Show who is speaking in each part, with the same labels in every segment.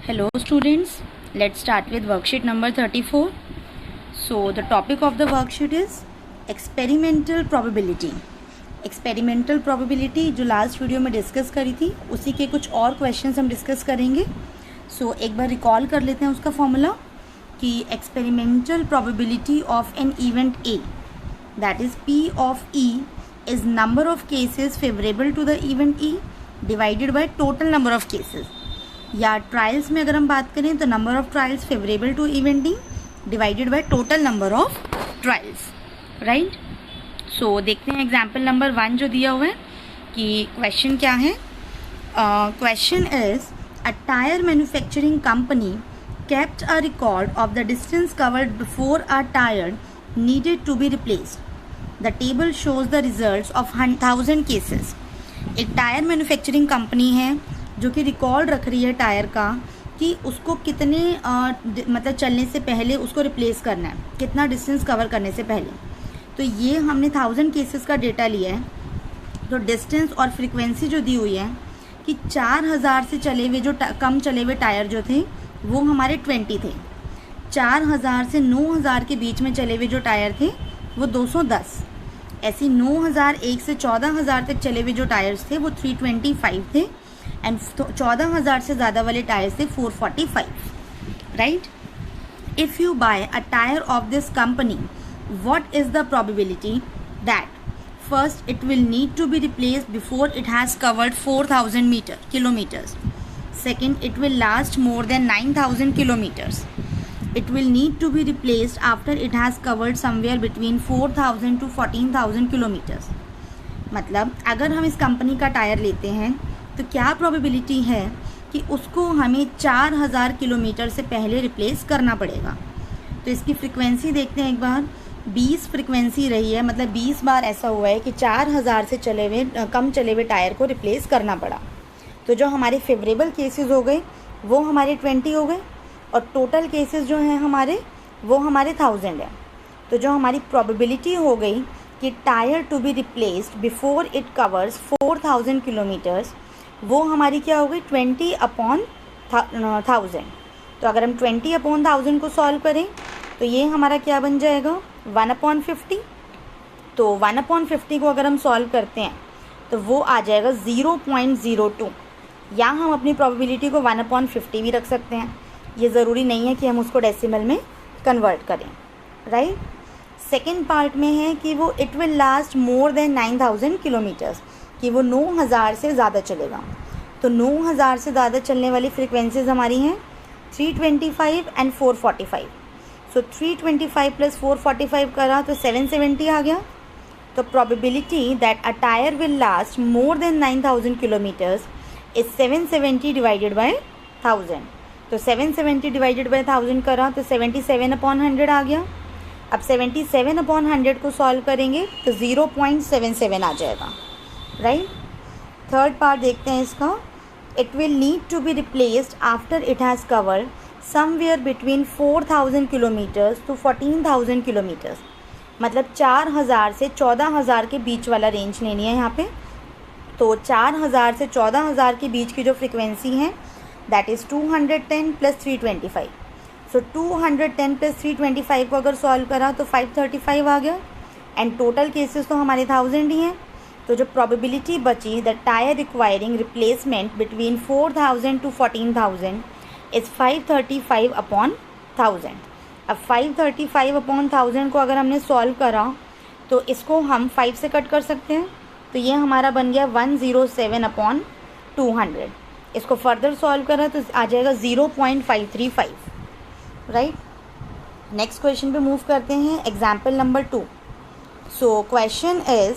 Speaker 1: Hello students, let's start with worksheet number 34. So the topic of the worksheet is experimental probability. Experimental probability जो last video में discuss करी थी उसी के कुछ और क्वेश्चंस हम डिस्कस करेंगे. सो एक बार रिकॉल कर लेते हैं उसका फॉर्मूला कि experimental probability of an event a that is p of e is number of cases favourable to the event e divided by total number of cases. या ट्रायल्स में अगर हम बात करें तो number of trials favourable to event e divided by total number of trials. Right. So देखते हैं example number 1 जो दिया हुआ है कि क्वेश्चन क्या है. Question is a tyre manufacturing company kept a record of the distance covered before a tire needed to be replaced. The table shows the results of 1000 cases. एक टायर मैन्युफैक्चरिंग कंपनी है जो कि record रख रही है tyre का कि उसको कितने मतलब चलने से पहले उसको रिप्लेस करना है, कितना डिस्टेंस कवर करने से पहले. तो ये हमने 1000 केसेस का डेटा लिया है. तो डिस्टेंस और फ्रीक्वेंसी जो दी हुई है कि 4000 से चले हुए जो कम चले हुए टायर जो थे वो हमारे 20 थे. 4000 से 9000 के बीच में चले हुए जो टायर थे वो 210. ऐसी 9001 से 14000 तक चले हुए जो टायर्स थे वो 325 थे एंड 14000 से ज़्यादा वाले टायर्स थे 445. Right. If you buy a tyre of this company what is the probability that first it will need to be replaced before it has covered 4000 kilometers. Second, it will last more than 9000 kilometers. It will need to be replaced after it has covered somewhere between 4000 to 14000 kilometers. मतलब अगर हम इस company का tyre लेते हैं तो क्या probability है कि उसको हमें 4000 किलोमीटर से पहले रिप्लेस करना पड़ेगा. तो इसकी फ्रिक्वेंसी देखते हैं एक बार. 20 फ्रिक्वेंसी रही है, मतलब 20 बार ऐसा हुआ है कि 4000 से कम चले हुए टायर को रिप्लेस करना पड़ा. तो जो हमारे फेवरेबल केसेस हो गए वो हमारे 20 हो गए और टोटल केसेस जो हैं हमारे वो हमारे 1000 है. तो जो हमारी प्रोबेबिलिटी हो गई कि tier two be replaced before it covers 4000 kilometres वो हमारी क्या हो गई 20/1000. तो अगर हम 20/1000 को सॉल्व करें तो ये हमारा क्या बन जाएगा 1/50. तो 1/50 को अगर हम सॉल्व करते हैं तो वो आ जाएगा 0.02. या हम अपनी प्रोबेबिलिटी को 1/50 भी रख सकते हैं. ये ज़रूरी नहीं है कि हम उसको डेसिमल में कन्वर्ट करें. राइट. सेकेंड पार्ट में है कि वो it will last more than 9000 kilometres, कि वो 9000 से ज़्यादा चलेगा. तो 9000 से ज़्यादा चलने वाली फ्रिक्वेंसीज हमारी हैं 325 एंड 445. सो 325 प्लस 445 करा तो 770 आ गया. तो probability that a tyre will last more than 9000 kilometres is 770 divided by 1000. तो 770 डिवाइडेड बाय 1000 करा तो 77/100 आ गया. अब 77/100 को सॉल्व करेंगे तो 0.77 आ जाएगा. राइट. थर्ड पार्ट देखते हैं इसका. It will need to be replaced after it has covered somewhere between 4000 kilometres to 14000 kilometres. मतलब 4000 से 14000 के बीच वाला रेंज लेनी है यहाँ पे. तो 4000 से 14000 के बीच की जो फ्रिक्वेंसी है that is 210 plus 325. So 210 plus 325 को अगर सॉल्व करा तो 535 आ गया एंड टोटल केसेस तो हमारे 1000 ही हैं. तो जो प्रोबेबिलिटी बची the tyre requiring replacement between 4000 to 14000 is 535/1000. अब 535/1000 को अगर हमने सॉल्व करा तो इसको हम 5 से कट कर सकते हैं. तो ये हमारा बन गया 107/200. इसको फर्दर सॉल्व करा तो आ जाएगा 0.535. राइट. नेक्स्ट क्वेश्चन पे मूव करते हैं. Example number 2. So question is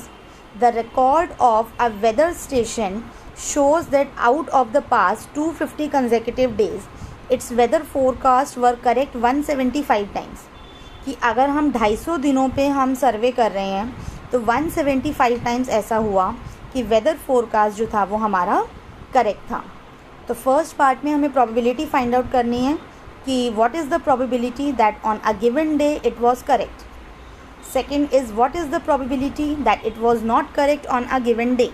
Speaker 1: the record of a weather station shows that out of the past 250 consecutive days its weather forecast were correct 175 times. कि अगर हम 250 दिनों पे हम सर्वे कर रहे हैं तो 175 टाइम्स ऐसा हुआ कि वेदर फोरकास्ट जो था वो हमारा करेक्ट था. तो फर्स्ट पार्ट में हमें प्रोबेबिलिटी फाइंड आउट करनी है कि what is the probability that on a given day it was correct. Second is what is the probability that it was not correct on a given day.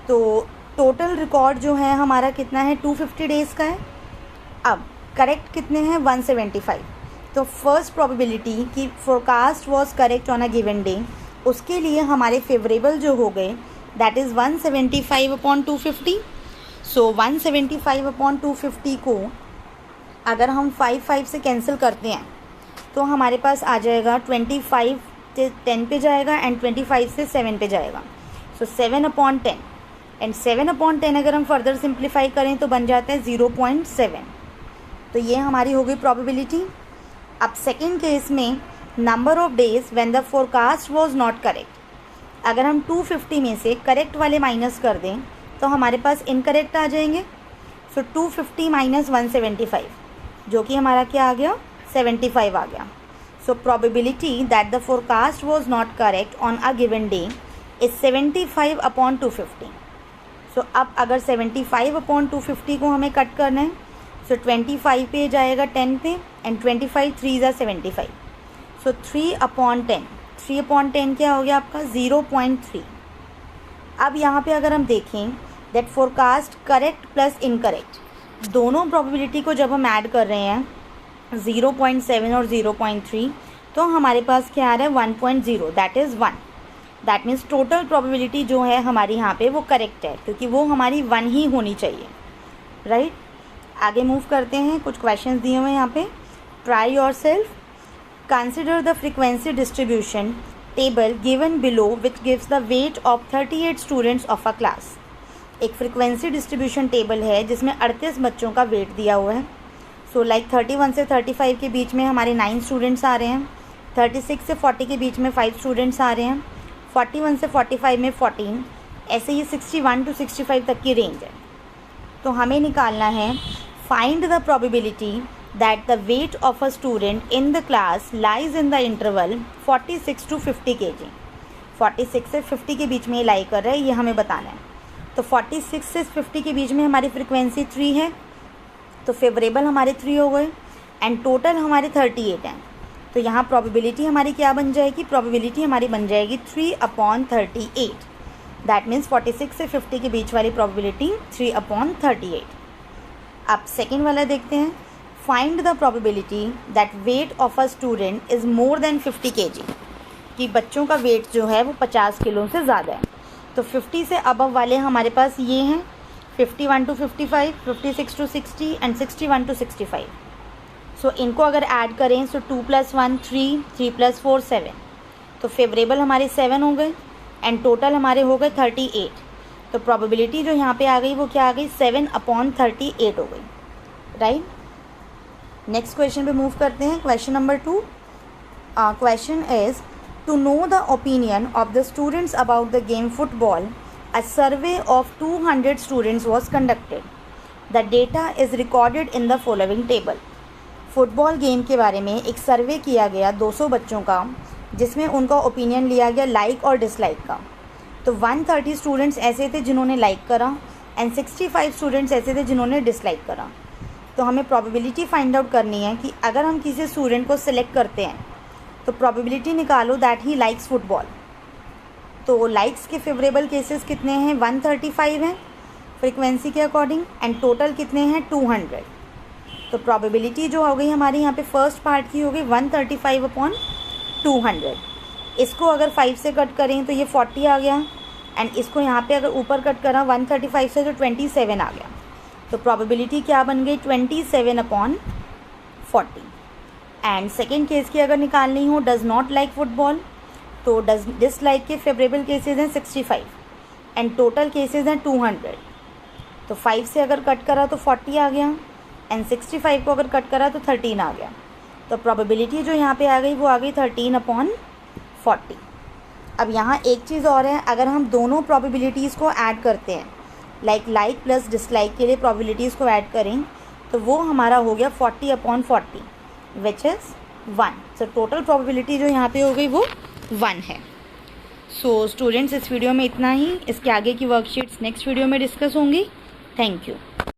Speaker 1: तो total record जो है हमारा कितना है 250 days का है. अब करेक्ट कितने हैं 175, तो फर्स्ट प्रोबेबिलिटी कि forecast was correct on a given day, उसके लिए हमारे फेवरेबल जो हो गए दैट इज़ 175/250। सो 175/250 को अगर हम 5 से कैंसिल करते हैं तो हमारे पास आ जाएगा 25 से 10 पे जाएगा एंड 25 से 7 पे जाएगा। सो 7/10 एंड 7/10 अगर हम फर्दर सिंप्लीफाई करें तो बन जाता है 0.7। तो ये हमारी हो गई प्रोबेबिलिटी। अब सेकेंड केस में number of days when the forecast was not correct, अगर हम 250 में से करेक्ट वाले माइनस कर दें तो हमारे पास इनकरेक्ट आ जाएंगे। सो 250 माइनस 175 जो कि हमारा क्या आ गया 75 आ गया। So probability that the forecast was not correct on a given day is 75/250। सो अब अगर 75/250 को हमें कट करना है सो 25 पे जाएगा 10 पे एंड 25 3 ज़ा 75। सो 3/10 क्या हो गया आपका 0.3। अब यहाँ पे अगर हम देखें that forecast correct plus incorrect दोनों प्रोबेबिलिटी को जब हम ऐड कर रहे हैं 0.7 और 0.3 तो हमारे पास क्या आ रहा है 1.0 that is 1। That means total probability जो है हमारी यहाँ पे वो करेक्ट है क्योंकि वो हमारी 1 ही होनी चाहिए, राइट। आगे मूव करते हैं, कुछ क्वेश्चंस दिए हुए हैं यहाँ पे। Try yourself, consider the frequency distribution table given below which gives the weight of 38 students of a class. एक फ्रीक्वेंसी डिस्ट्रीब्यूशन टेबल है जिसमें 38 बच्चों का वेट दिया हुआ है। सो लाइक 31 से 35 के बीच में हमारे 9 स्टूडेंट्स आ रहे हैं, 36 से 40 के बीच में 5 स्टूडेंट्स आ रहे हैं, 41 से 45 में 14, ऐसे ही 61 to 65 तक की रेंज है। तो हमें निकालना है find the probability that the weight of a student in the class lies in the interval 46 to 50 kg। 46 से 50 के बीच में लाई कर रहा है, ये हमें बताना है। तो 46 से 50 के बीच में हमारी फ्रिक्वेंसी 3 है, तो फेवरेबल हमारे 3 हो गए एंड टोटल हमारे 38 हैं। तो यहाँ प्रोबेबिलिटी हमारी क्या बन जाएगी, प्रोबेबिलिटी हमारी बन जाएगी 3/38। दैट मीन्स 46 से 50 के बीच वाली प्रोबेबिलिटी 3/38। अब सेकेंड वाला देखते हैं, find the probability that weight of a student is more than 50 kg, कि बच्चों का वेट जो है वो 50 किलो से ज़्यादा है। तो 50 से अबव वाले हमारे पास ये हैं 51 to 55, 56 to 60 एंड 61 to 65। सो इनको अगर ऐड करें सो 2 + 1 3, 3 + 4 7, तो फेवरेबल हमारे 7 हो गए एंड टोटल हमारे हो गए 38। तो प्रोबेबिलिटी जो यहाँ पे आ गई वो क्या आ गई 7/38 हो गई, राइट। नेक्स्ट क्वेश्चन पे मूव करते हैं, question number 2। Question is to know the opinion of the students about the game football, a survey of 200 students was conducted. The data is recorded in the following table. Football game के बारे में एक सर्वे किया गया 200 बच्चों का, जिसमें उनका ओपिनियन लिया गया लाइक और डिसलाइक का। तो 130 स्टूडेंट्स ऐसे थे जिन्होंने लाइक करा एंड 65 स्टूडेंट्स ऐसे थे जिन्होंने डिसलाइक करा। तो हमें प्रोबेबिलिटी फाइंड आउट करनी है कि अगर हम किसी स्टूडेंट को सिलेक्ट करते हैं तो प्रोबेबिलिटी निकालो दैट ही लाइक्स फुटबॉल। तो लाइक्स के फेवरेबल केसेस कितने हैं 135 हैं फ्रीक्वेंसी के अकॉर्डिंग एंड टोटल कितने हैं 200। तो प्रोबेबिलिटी जो हो गई हमारी यहाँ पे फर्स्ट पार्ट की हो गई 135/200। इसको अगर 5 से कट करें तो ये 40 आ गया एंड इसको यहाँ पे अगर ऊपर कट करा 135 से तो 27 आ गया। तो प्रोबेबिलिटी क्या बन गई 27/40। एंड सेकेंड केस की अगर निकालनी हो डज़ नॉट लाइक फुटबॉल, तो डिसलाइक के फेवरेबल केसेस हैं 65 एंड टोटल केसेस हैं 200। तो 5 से अगर कट करा तो 40 आ गया एंड 65 को अगर कट करा तो 13 आ गया। तो प्रोबेबिलिटी जो यहाँ पे आ गई वो आ गई 13/40। अब यहाँ एक चीज़ और है, अगर हम दोनों प्रोबेबिलिटीज़ को ऐड करते हैं लाइक प्लस डिसलाइक के लिए प्रोबेबिलिटीज़ को ऐड करें तो वो हमारा हो गया 40/40 which is 1। So total probability जो यहाँ पे हो गई वो 1 है। सो स्टूडेंट्स इस वीडियो में इतना ही। इसके आगे की वर्कशीट्स नेक्स्ट वीडियो में डिस्कस होंगी। Thank you.